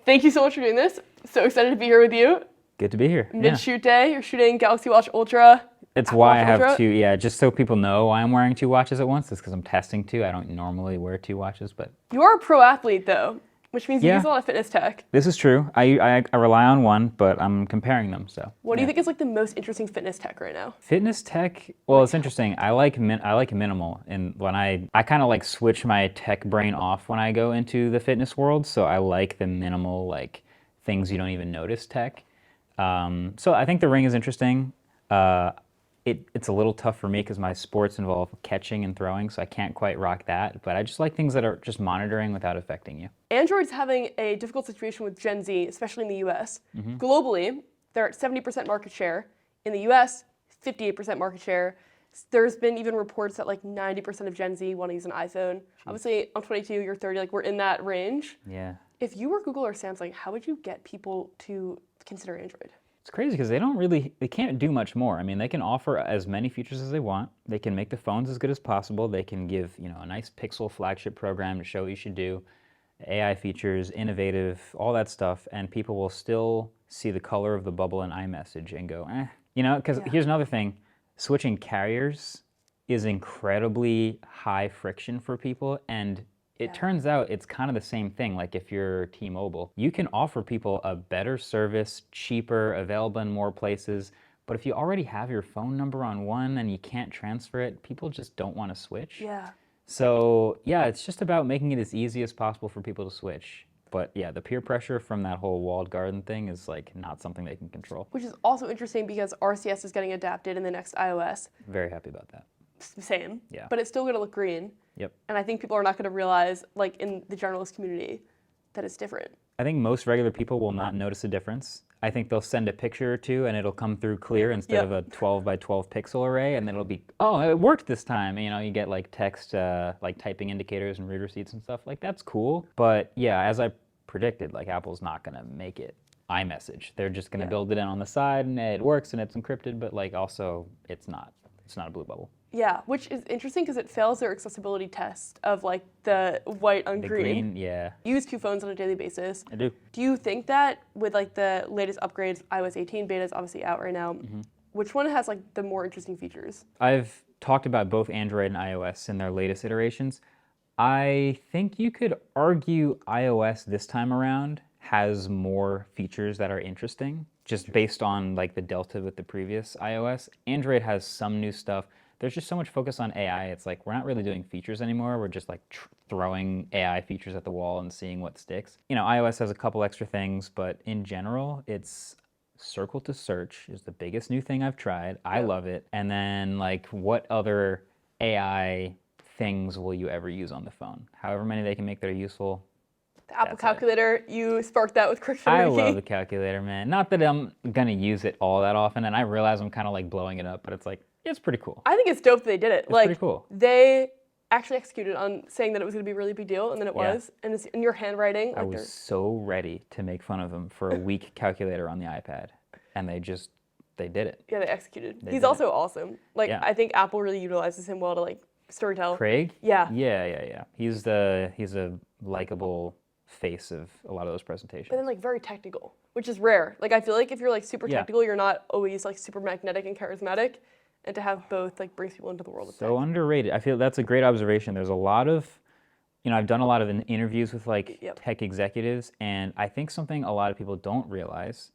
Thank you so much for doing this. So excited to be here with you. Good to be here. Mid-shoot day, you're shooting Galaxy Watch Ultra. It's Apple why Watch I have Ultra. two, just so people know why I'm wearing two watches at once. It's because I'm testing two. I don't normally wear two watches, but You're a pro athlete though, which means you Yeah. use a lot of fitness tech. this is true. I rely on one, but I'm comparing them, so. What do you think is like the most interesting fitness tech right now? Fitness tech, well, it's interesting. I like minimal, and when I kind of like switch my tech brain off when I go into the fitness world, so I like the minimal, like things you don't even notice tech. So I think the ring is interesting. It's a little tough for me because my sports involve catching and throwing, so I can't quite rock that. But I just like things that are just monitoring without affecting you. Android's having a difficult situation with Gen Z, especially in the US. Globally, they're at 70% market share. In the US, 58% market share. There's been even reports that like 90% of Gen Z want to use an iPhone. Obviously, I'm 22, you're 30, like we're in that range. Yeah. If you were Google or Samsung, how would you get people to consider Android? It's crazy because they can't do much more. I mean, they can offer as many features as they want. They can make the phones as good as possible. They can give, a nice Pixel flagship program to show what you should do, AI features, innovative, all that stuff, and people will still see the color of the bubble in iMessage and go, eh. Because here's another thing, switching carriers is incredibly high friction for people, and it turns out it's kind of the same thing. Like if you're T-Mobile, you can offer people a better service, cheaper, available in more places. But if you already have your phone number on one and you can't transfer it, people just don't want to switch. Yeah. So it's just about making it as easy as possible for people to switch. But yeah, the peer pressure from that whole walled garden thing is like not something they can control. Which is also interesting because RCS is getting adapted in the next iOS. Very happy about that. Same. Yeah. But it's still going to look green. Yep. And I think people are not going to realize, like in the generalist community, that it's different. I think most regular people will not notice a difference. I think they'll send a picture or two and it'll come through clear instead of a 12 by 12 pixel array, and then it'll be, oh, it worked this time. You get like text, like typing indicators and read receipts and stuff. Like that's cool. But yeah, as I predicted, like Apple's not going to make it iMessage. They're just going to build it in on the side and it works and it's encrypted, but like also it's not a blue bubble. Yeah, which is interesting because it fails their accessibility test of like the white on The green. green, yeah. You use two phones on a daily basis. I do. Do you think that with like the latest upgrades, iOS 18 beta is obviously out right now, which one has like the more interesting features? I've talked about both Android and iOS in their latest iterations. I think you could argue iOS this time around has more features that are interesting, just based on like the delta with the previous iOS. Android has some new stuff. There's just so much focus on AI. It's like we're not really doing features anymore. We're just like throwing AI features at the wall and seeing what sticks. iOS has a couple extra things, but in general, it's circle to search is the biggest new thing I've tried. I love it. And then like what other AI things will you ever use on the phone? However many they can make that are useful. The Apple calculator, you sparked that with Christian. I love the calculator, man. Not that I'm gonna use it all that often, and I realize I'm kind of like blowing it up, but it's like, it's pretty cool. I think it's dope that they did it. It's pretty cool. They actually executed on saying that it was going to be a really big deal, and then it was. And it's in your handwriting. I was so ready to make fun of them for a weak calculator on the iPad, and they did it. Yeah, they executed. He's also awesome. Like, I think Apple really utilizes him well to like storytell. Craig? Yeah. Yeah. He's a likable face of a lot of those presentations. But then like very technical, which is rare. Like I feel like if you're like super technical, you're not always like super magnetic and charismatic. And to have both like brings people into the world of tech. So underrated. I feel that's a great observation. There's a lot of, I've done a lot of interviews with like tech executives, and I think something a lot of people don't realize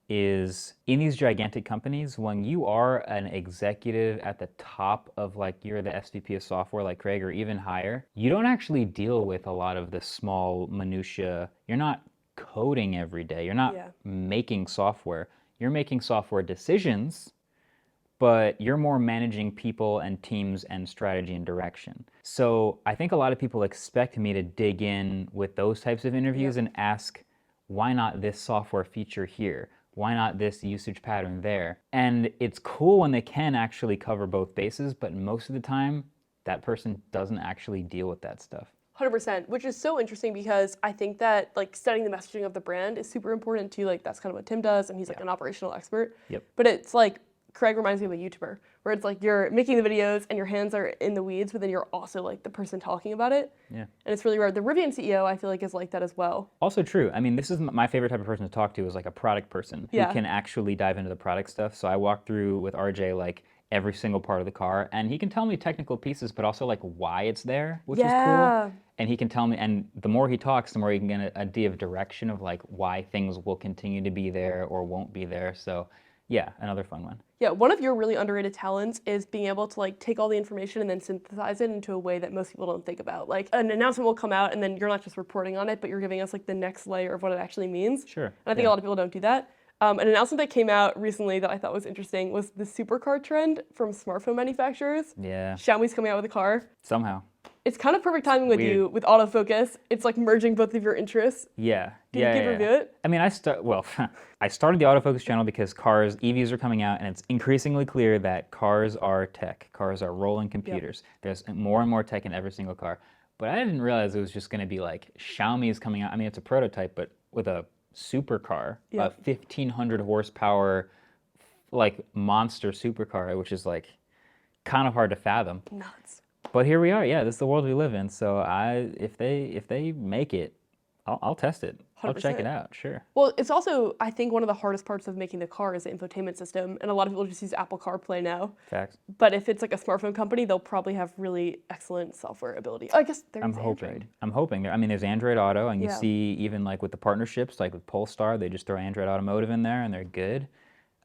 is in these gigantic companies, when you are an executive at the top of like you're the SVP of software like Craig or even higher, you don't actually deal with a lot of the small minutia. You're not coding every day. You're not making software. You're making software decisions, but you're more managing people and teams and strategy and direction. So I think a lot of people expect me to dig in with those types of interviews and ask, why not this software feature here? Why not this usage pattern there? And it's cool when they can actually cover both bases, but most of the time, that person doesn't actually deal with that stuff. 100%, which is so interesting because I think that like studying the messaging of the brand is super important too. Like that's kind of what Tim does, and he's like an operational expert. Yep. But it's like Craig reminds me of a YouTuber, where it's like you're making the videos and your hands are in the weeds, but then you're also like the person talking about it. Yeah. And it's really rare. The Rivian CEO, I feel like, is like that as well. Also true. I mean, this is my favorite type of person to talk to, is like a product person who can actually dive into the product stuff. So I walk through with RJ like every single part of the car, and he can tell me technical pieces, but also like why it's there, which is cool. And he can tell me, and the more he talks, the more you can get an idea of direction of like why things will continue to be there or won't be there. So yeah, another fun one. Yeah, one of your really underrated talents is being able to like take all the information and then synthesize it into a way that most people don't think about. Like an announcement will come out and then you're not just reporting on it, but you're giving us like the next layer of what it actually means. Sure. And I think a lot of people don't do that. An announcement that came out recently that I thought was interesting was the supercar trend from smartphone manufacturers. Yeah. Xiaomi's coming out with a car. Somehow. It's kind of perfect timing with you, with autofocus. It's like merging both of your interests. Yeah. Can you review it? I mean, I started the autofocus channel because EVs are coming out, and it's increasingly clear that cars are tech. Cars are rolling computers. There's more and more tech in every single car. But I didn't realize it was just going to be like Xiaomi is coming out. I mean, it's a prototype, but with a supercar, a 1,500 horsepower, like monster supercar, which is like kind of hard to fathom. Nuts. But here we are. Yeah, this is the world we live in. So if they make it, I'll test it. 100%. I'll check it out. Sure. Well, it's also, I think, one of the hardest parts of making the car is the infotainment system, and a lot of people just use Apple CarPlay now. Facts. But if it's like a smartphone company, they'll probably have really excellent software ability. I guess there's Android. I'm hoping. I mean, there's Android Auto, and you see even like with the partnerships, like with Polestar, they just throw Android Automotive in there, and they're good,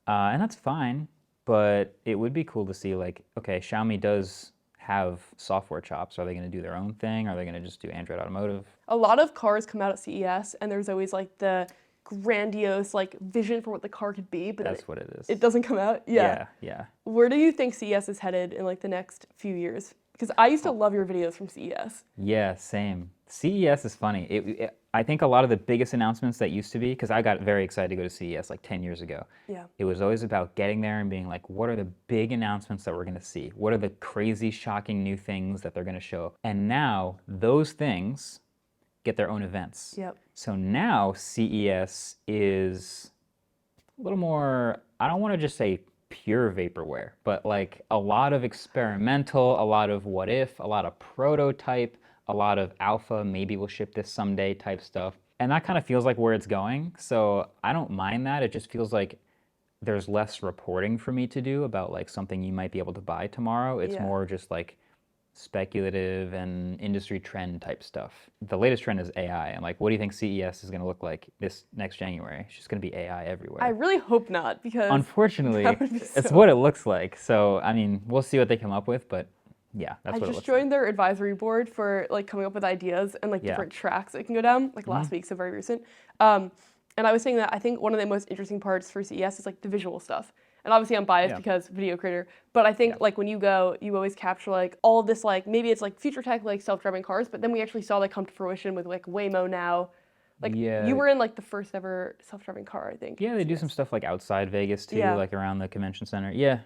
and that's fine. But it would be cool to see like, okay, Xiaomi does have software chops. Are they going to do their own thing? Are they going to just do Android Automotive? A lot of cars come out at CES, and there's always like the grandiose like vision for what the car could be, but that's what it is. It doesn't come out. Yeah. Where do you think CES is headed in like the next few years? Because I used to love your videos from CES. Yeah, same. CES is funny. I think a lot of the biggest announcements that used to be, because I got very excited to go to CES like 10 years ago. Yeah. It was always about getting there and being like, what are the big announcements that we're going to see? What are the crazy, shocking new things that they're going to show? And now those things get their own events. Yep. So now CES is a little more, I don't want to just say pure vaporware, but like a lot of experimental, a lot of what if, a lot of prototype, a lot of alpha, maybe we'll ship this someday type stuff. And that kind of feels like where it's going. So I don't mind that. It just feels like there's less reporting for me to do about like something you might be able to buy tomorrow. It's more just like speculative and industry trend type stuff. The latest trend is AI. And like, what do you think CES is going to look like this next January? It's just going to be AI everywhere. I really hope not, because unfortunately, it's what it looks like. So, I mean, we'll see what they come up with, but yeah, that's what it looks like. I just joined their advisory board for like coming up with ideas and like different tracks that can go down, like last week, so very recent. And I was saying that I think one of the most interesting parts for CES is like the visual stuff. And obviously I'm biased because video creator, but I think like when you go, you always capture like all of this, like maybe it's like future tech, like self-driving cars, but then we actually saw that come to fruition with like Waymo now. Like you were in like the first ever self-driving car, I think. Yeah, they do some stuff like outside Vegas too, like around the convention center. Yeah,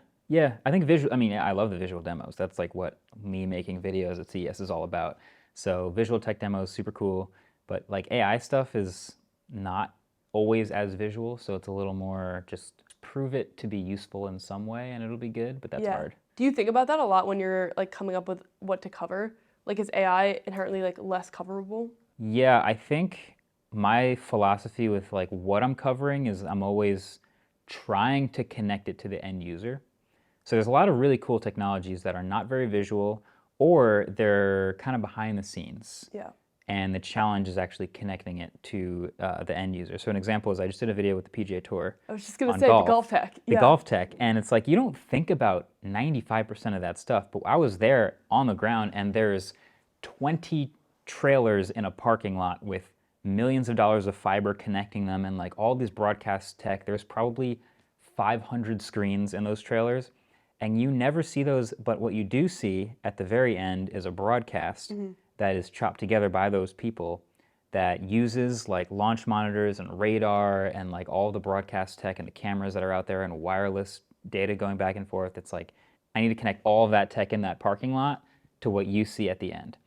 I think I love the visual demos. That's like what me making videos at CES is all about. So visual tech demos, super cool. But like AI stuff is not always as visual, so it's a little more just prove it to be useful in some way and it'll be good, but that's hard. Do you think about that a lot when you're like coming up with what to cover? Like, is AI inherently like less coverable? Yeah, I think my philosophy with like what I'm covering is I'm always trying to connect it to the end user. So there's a lot of really cool technologies that are not very visual, or they're kind of behind the scenes. Yeah. And the challenge is actually connecting it to the end user. So an example is I just did a video with the PGA Tour. I was just going to say the golf tech. The golf tech. And it's like, you don't think about 95% of that stuff, but I was there on the ground and there's 20 trailers in a parking lot with millions of dollars of fiber connecting them and like all these broadcast tech. There's probably 500 screens in those trailers. And you never see those, but what you do see at the very end is a broadcast that is chopped together by those people that uses like launch monitors and radar and like all the broadcast tech and the cameras that are out there and wireless data going back and forth. It's like, I need to connect all of that tech in that parking lot to what you see at the end.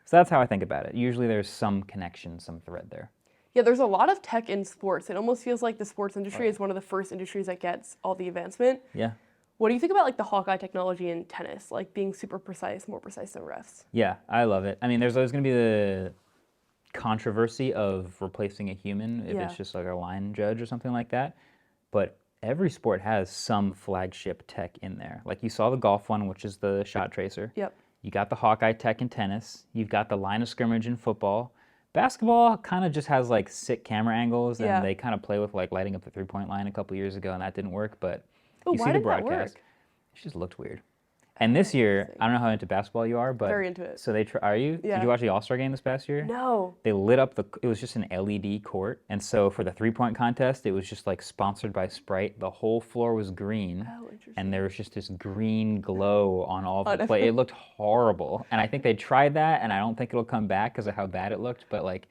So that's how I think about it. Usually there's some connection, some thread there. Yeah, there's a lot of tech in sports. It almost feels like the sports industry is one of the first industries that gets all the advancement. Yeah. What do you think about like the Hawkeye technology in tennis, like being super precise, more precise than refs? Yeah, I love it. I mean, there's always going to be the controversy of replacing a human if it's just like a line judge or something like that. But every sport has some flagship tech in there. Like you saw the golf one, which is the shot tracer. Yep. You got the Hawkeye tech in tennis. You've got the line of scrimmage in football. Basketball kind of just has like sick camera angles, and they kind of play with like lighting up the three-point line a couple years ago, and that didn't work. But you see the broadcast. It just looked weird. And this year, I don't know how into basketball you are, but very into it. So are you? Yeah. Did you watch the All-Star game this past year? No. They lit up it was just an LED court. And so for the three-point contest, it was just like sponsored by Sprite. The whole floor was green. Oh, interesting. And there was just this green glow on all the play. It looked horrible. And I think they tried that, and I don't think it'll come back because of how bad it looked. But like,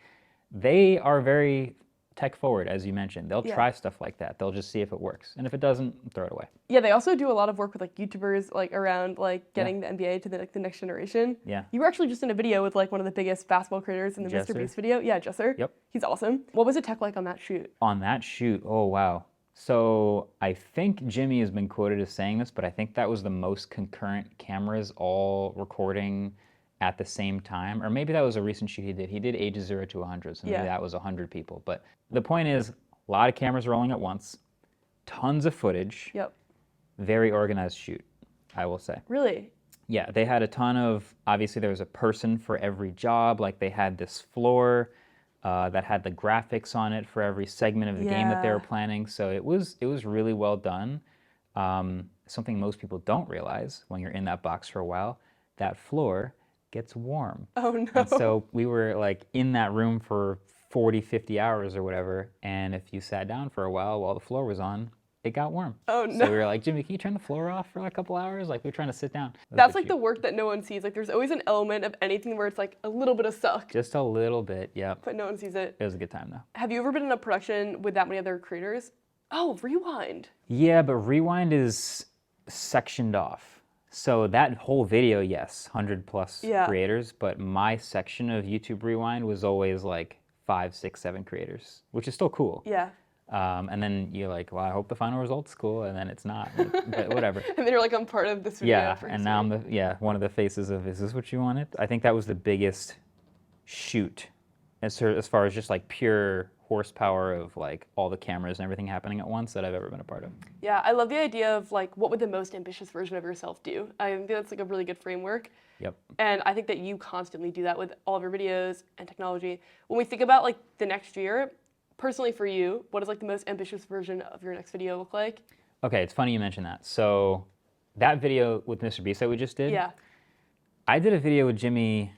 they are very tech forward, as you mentioned. They'll try stuff like that. They'll just see if it works. And if it doesn't, throw it away. Yeah, they also do a lot of work with like YouTubers like around like getting the NBA to the next generation. Yeah. You were actually just in a video with like one of the biggest basketball creators in the Mr. Beast video. Yeah, Jesser. Yep. He's awesome. What was the tech like on that shoot? On that shoot, oh wow. So I think Jimmy has been quoted as saying this, but I think that was the most concurrent cameras all recording at the same time. Or maybe that was a recent shoot he did. He did ages 0 to 100, so maybe that was 100 people. But the point is, a lot of cameras rolling at once, tons of footage. Yep. Very organized shoot, I will say. Really? Yeah, they had a ton of, obviously there was a person for every job. Like they had this floor that had the graphics on it for every segment of the game that they were planning. So it was really well done. Something most people don't realize when you're in that box for a while, that floor gets warm. Oh no. And so we were like in that room for 40, 50 hours or whatever. And if you sat down for a while the floor was on, it got warm. Oh no. So we were like, Jimmy, can you turn the floor off for like a couple hours? Like we were trying to sit down. That's like the work that no one sees. Like there's always an element of anything where it's like a little bit of suck. Just a little bit, yep. But no one sees it. It was a good time though. Have you ever been in a production with that many other creators? Oh, Rewind. Yeah, but Rewind is sectioned off. So that whole video, yes, 100 plus creators, but my section of YouTube Rewind was always like 5, 6, 7 creators, which is still cool. Yeah. And then you're like, well, I hope the final result's cool, and then it's not, but whatever. And then you're like, I'm part of this video. Yeah, and now I'm one of the faces of, is this what you wanted? I think that was the biggest shoot as far as just like pure horsepower of like all the cameras and everything happening at once that I've ever been a part of. Yeah, I love the idea of like, what would the most ambitious version of yourself do? I think that's like a really good framework. Yep. And I think that you constantly do that with all of your videos and technology. When we think about like the next year, personally for you, what does like the most ambitious version of your next video look like? Okay, it's funny you mentioned that. So that video with Mr. Beast that we just did, I did a video with Jimmy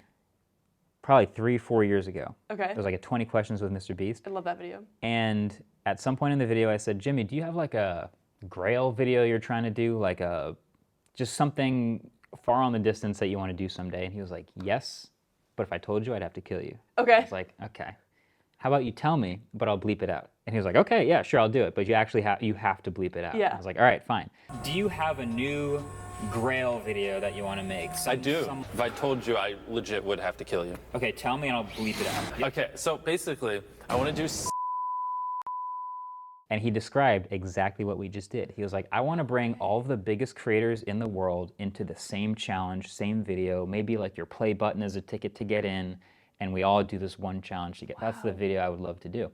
probably 3, 4 years ago. Okay. It was like a 20 questions with Mr. Beast. I love that video. And at some point in the video, I said, Jimmy, do you have like a Grail video you're trying to do? Like just something far on the distance that you want to do someday? And he was like, yes, but if I told you, I'd have to kill you. Okay. I was like, okay. How about you tell me, but I'll bleep it out? And he was like, okay, yeah, sure, I'll do it. But you actually have to bleep it out. Yeah. I was like, all right, fine. Do you have a new Grail video that you want to make? I do. If I told you, I legit would have to kill you. Okay, tell me and I'll bleep it out. Okay, so basically, I want to do... And he described exactly what we just did. He was like, I want to bring all of the biggest creators in the world into the same challenge, same video, maybe like your play button is a ticket to get in, and we all do this one challenge together. That's the video I would love to do.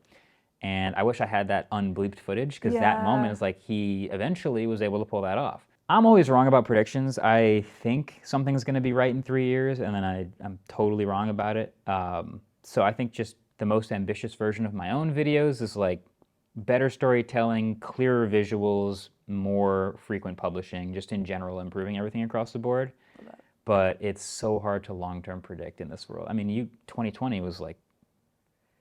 And I wish I had that unbleeped footage, because that moment is like he eventually was able to pull that off. I'm always wrong about predictions. I think something's going to be right in 3 years, and then I'm totally wrong about it. So I think just the most ambitious version of my own videos is like better storytelling, clearer visuals, more frequent publishing, just in general improving everything across the board. But it's so hard to long-term predict in this world. I mean, 2020 was like,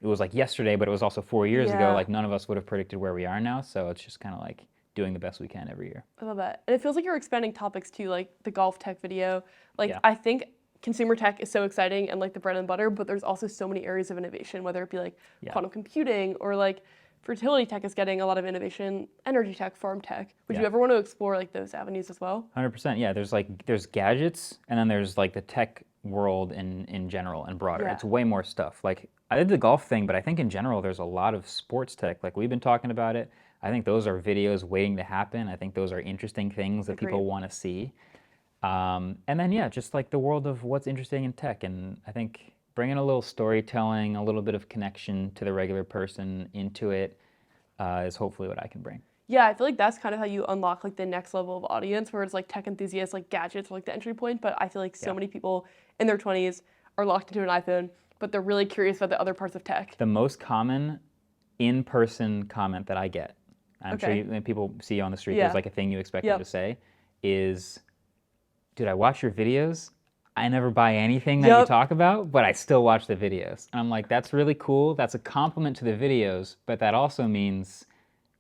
it was like yesterday, but it was also 4 years ago. Like none of us would have predicted where we are now. So it's just kind of like doing the best we can every year. I love that. And it feels like you're expanding topics too, like the golf tech video. Like I think consumer tech is so exciting and like the bread and butter, but there's also so many areas of innovation, whether it be like quantum computing or like fertility tech is getting a lot of innovation, energy tech, farm tech. Would you Yeah. ever want to explore like those avenues as well? 100%. Yeah, there's gadgets, and then there's like the tech world in general and broader. Yeah. It's way more stuff. Like I did the golf thing, but I think in general there's a lot of sports tech. Like we've been talking about it. I think those are videos waiting to happen. I think those are interesting things that people Agreed. want to see. And then yeah, just like the world of what's interesting in tech, and I think bringing a little storytelling, a little bit of connection to the regular person into it is hopefully what I can bring. Yeah, I feel like that's kind of how you unlock like the next level of audience, where it's like tech enthusiasts, like gadgets are like the entry point. But I feel like so many people in their 20s are locked into an iPhone, but they're really curious about the other parts of tech. The most common in-person comment that I get, I'm sure Okay. when people see you on the street, Yeah. there's like a thing you expect Yep. them to say, is, dude, I watch your videos. I never buy anything that you Yep. talk about, but I still watch the videos. And I'm like, that's really cool. That's a compliment to the videos, but that also means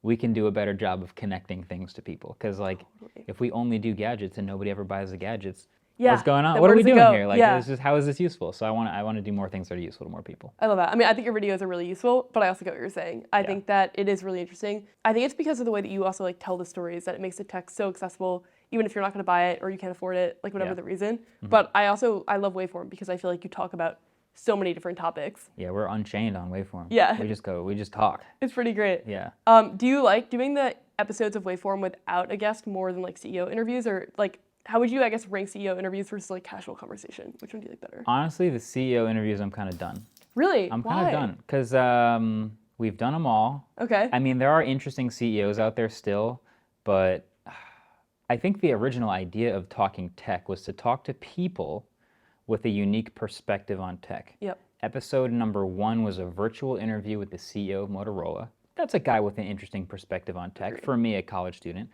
we can do a better job of connecting things to people. Because like, Totally. if we only do gadgets and nobody ever buys the gadgets, Yeah, what's going on? then What where are we does it doing go? here? Like, Yeah. this is, how is this useful? So I want to do more things that are useful to more people. I love that. I mean, I think your videos are really useful, but I also get what you're saying. I think that it is really interesting. I think it's because of the way that you also like tell the stories that it makes the tech so accessible, even if you're not going to buy it or you can't afford it, like whatever Yeah. the reason. But I love Waveform because I feel like you talk about so many different topics. Yeah, we're unchained on Waveform. Yeah. We just talk. It's pretty great. Yeah. Do you like doing the episodes of Waveform without a guest more than like CEO interviews, or like how would you, I guess, rank CEO interviews versus like casual conversation? Which one do you like better? Honestly, the CEO interviews, I'm kind of done. Really? I'm Why? kind of done because we've done them all. Okay. I mean, there are interesting CEOs out there still, but I think the original idea of talking tech was to talk to people with a unique perspective on tech. Yep. Episode number 1 was a virtual interview with the CEO of Motorola. That's a guy with an interesting perspective on tech, Agreed. for me, a college student.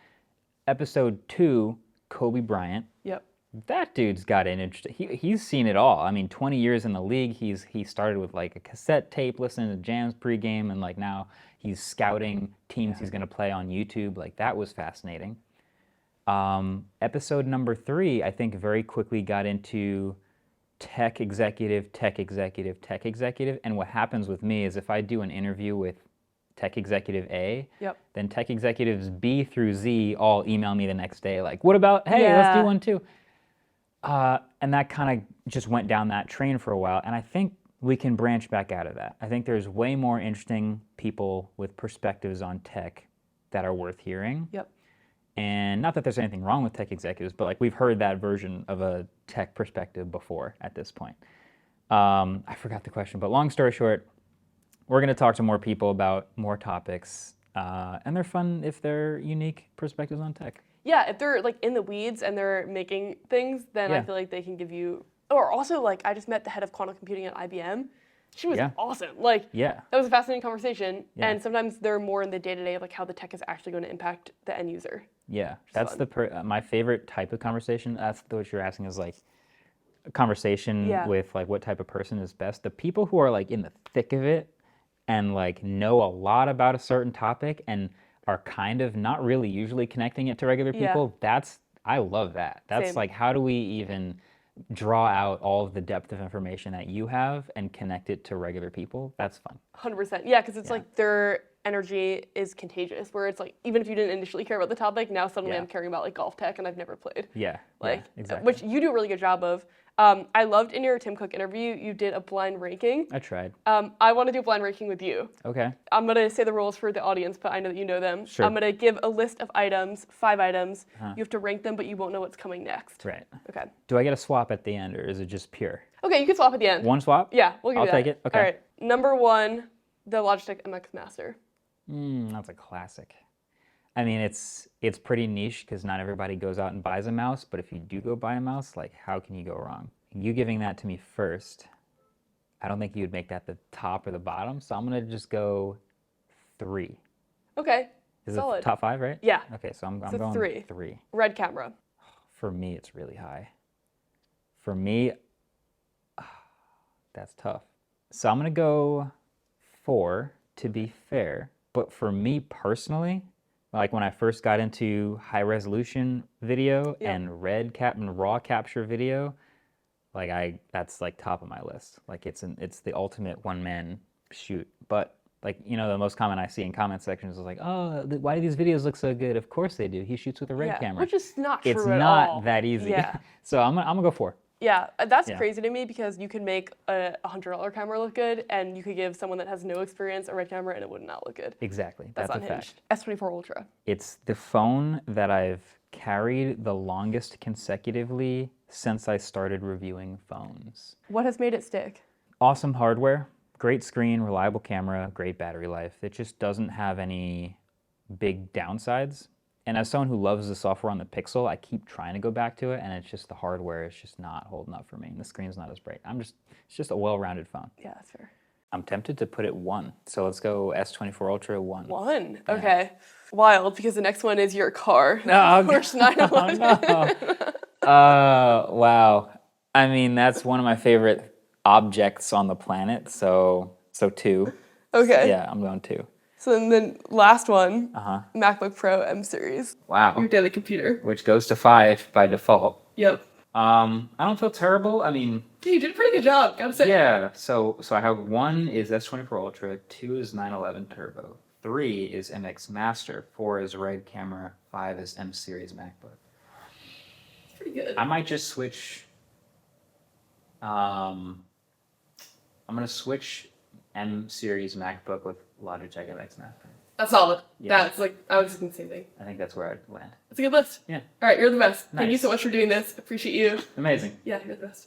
Episode 2, Kobe Bryant. Yep. That dude's got an interesting. He's seen it all. I mean, 20 years in the league. He started with like a cassette tape, listening to jams pregame, and like now he's scouting teams he's going to play on YouTube. Like that was fascinating. Episode number 3, I think, very quickly got into tech executive, tech executive, tech executive. And what happens with me is if I do an interview with tech executive A, Yep. then tech executives B through Z all email me the next day like, what about, hey, let's Yeah. do one too. And that kind of just went down that train for a while. And I think we can branch back out of that. I think there's way more interesting people with perspectives on tech that are worth hearing. Yep. And not that there's anything wrong with tech executives, but like we've heard that version of a tech perspective before at this point. I forgot the question, but long story short, we're going to talk to more people about more topics. And they're fun if they're unique perspectives on tech. Yeah, if they're like in the weeds and they're making things, then I Yeah. feel like they can give you. Or also, like I just met the head of quantum computing at IBM. She was Yeah. awesome. Like Yeah. that was a fascinating conversation. Yeah. And sometimes they're more in the day to day of like how the tech is actually going to impact the end user. Yeah, that's fun. my favorite type of conversation. That's what you're asking is like a conversation Yeah. with like what type of person is best. The people who are like in the thick of it and like know a lot about a certain topic and are kind of not really usually connecting it to regular Yeah. people. I love that. That's Same. like, how do we even draw out all of the depth of information that you have and connect it to regular people? That's fun. 100%. Yeah, because it's like their energy is contagious. Where it's like even if you didn't initially care about the topic, now suddenly Yeah. I'm caring about like golf tech and I've never played. Yeah. Like exactly. which you do a really good job of. I loved in your Tim Cook interview you did a blind ranking. I tried. I want to do a blind ranking with you. Okay. I'm going to say the rules for the audience, but I know that you know them. Sure. I'm going to give a list of items, 5 items. You have to rank them, but you won't know what's coming next. Right. Okay. Do I get a swap at the end, or is it just pure? Okay, you can swap at the end. One swap? Yeah, we'll give I'll you that. take it. Okay. All right. Number 1, the Logitech MX Master. That's a classic. I mean, it's pretty niche because not everybody goes out and buys a mouse, but if you do go buy a mouse, like, how can you go wrong? You giving that to me first, I don't think you would make that the top or the bottom, so I'm going to just go 3. Okay. Is Solid. it top 5, right? Yeah. Okay, so I'm So going 3. 3. Red camera. For me, it's really high. For me, that's tough. So I'm going to go 4 to be fair. But for me personally, like when I first got into high resolution video and raw capture video, like that's like top of my list. Like it's the ultimate one man shoot. But Like, the most common I see in comment sections is like, oh, why do these videos look so good? Of course they do. He shoots with a Red camera. Which is not true It's at not all. that easy. Yeah. So I'm gonna go 4. Yeah, that's Yeah. crazy to me because you could make a $100 camera look good, and you could give someone that has no experience a Red camera, and it would not look good. Exactly. That's a unhinged. fact. S24 Ultra. It's the phone that I've carried the longest consecutively since I started reviewing phones. What has made it stick? Awesome hardware, great screen, reliable camera, great battery life. It just doesn't have any big downsides. And as someone who loves the software on the Pixel, I keep trying to go back to it, and it's just the hardware is just not holding up for me, and the screen's not as bright. It's just a well-rounded phone. Yeah, that's fair. I'm tempted to put it 1. So let's go S24 Ultra 1. 1? Yeah. Okay. Wild, because the next one is your car. No, Porsche 911. Wow. I mean, that's one of my favorite objects on the planet, so 2. Okay. Yeah, I'm going 2. So then the last one, Uh-huh. MacBook Pro M series. Wow. Your daily computer. Which goes to 5 by default. Yep. I don't feel terrible. I mean, Dude, you did a pretty good job, gotta say. yeah. So I have 1 is S24 Ultra, 2 is 911 Turbo, 3 is MX Master, 4 is Red camera, 5 is M series MacBook. It's pretty good. I might just switch. I'm gonna switch M series MacBook with Logitech MX Master. That's solid. Yeah. That's like, I was thinking the same thing. I think that's where I'd land. It's a good list. Yeah. All right, you're the best. Thank you Nice. so much for doing this. Appreciate you. Amazing. Yeah, you're the best.